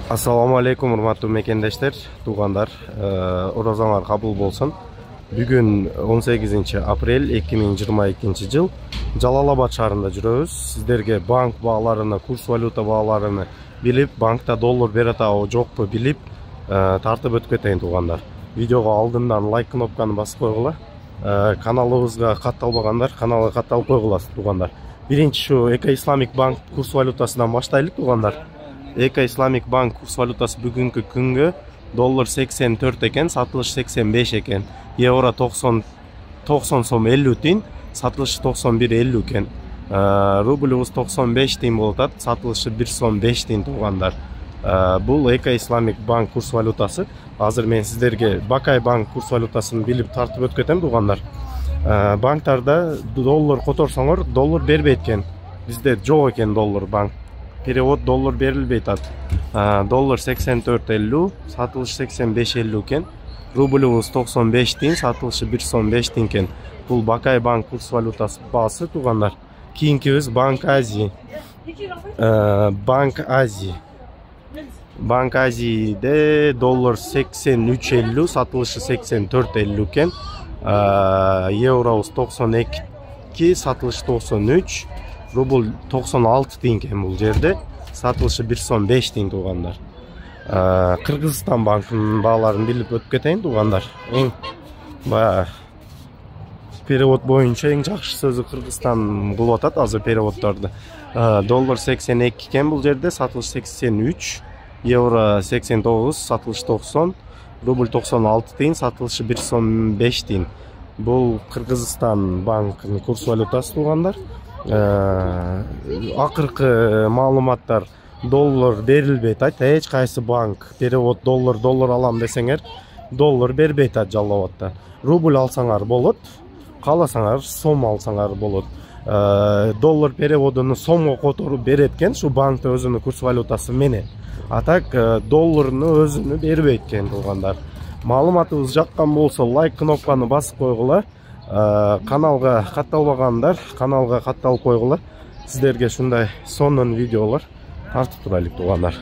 Assalamu alaikum, урматтуу мекендештер, туугандар. Оразаңар кабыл болсун. Бүгүн 18 апрель 2022 жыл Жалал-Абад шаарында жүрөбүз. Сиздерге банк бааларыны, курс валюта бааларыны билип, банкта доллар берет абы жокпу билип, тартып өткөтөйүн туугандар. Видеого алдындан лайк кнопканы басып койгула. Каналыбызга катталбагандар, каналга катталып койгула туугандар. Биринчи şu Эко Исламик банк курс валютасынан баштайлык туугандар. Эко Исламик банк курс валютасы бүгүнкү күнгө доллар 84 экен, сатылыш 85 экен. Евро 90 сом 50 тиын, сатылышы 91.50 экен. Рубльбуз 95 тиын болуп атат, сатылышы 1 сом 5 тиын туугандар. Бул Эко Исламик банк курс валютасы. Азыр мен сиздерге Бакай банк курс валютасын билип тартып өткөтөм туугандар. Банктарда доллар которсоңор, доллар бербейт экен. Бизде жок экен доллар банк. Перевод доллар берилбейт ат. Доллар 84.50, сатылыш 85.50 экен. Рубльбуз 95 тиын, сатылышы 1 сом 5 тиын экен. Бул Бакай банк курс валютасы баасы туугандар. Кийинкибиз Банк Азия. Банк Азияде доллар 83.50, сатылышы 84.50 экен. Евробуз 92, сатылышы 93. Рубль 96 тиын экен бул жерде, сатылышы 1 сом 5 тиын туугандар. Кыргызстан банкынын бааларын билип өткөтөйүн туугандар. Эң перевод боюнча эң жакшы сөзү Кыргызстан кылып атат азыр переводдорду. Доллар 82 экен бул жерде, сатылыш 83, евро 89, сатылыш 90, рубль 96 тиын, сатылышы 1 сом 5 тиын. Бул Кыргызстан банкынын курс валютасы туугандар. Акыркы маалыматтар доллар берилбейт айт. Эч кайсы банк перевод доллар алам десеңер, доллар бербейт айт Жалал-Абадта. Рубль алсаңар болот, кааласаңар сом алсаңар болот. Доллар переводуну сомго которуп берет экен шу банкта өзүнүн курс валютасы менен. А так долларны өзүнү бербейт экен туугандар. Маалыматыбыз жаккан болсо лайк кнопканы басып койгула. Каналга катталбагандар каналга катталып койгула. Сиздерге ушундай сонун видеолор тартып турайлык туугандар.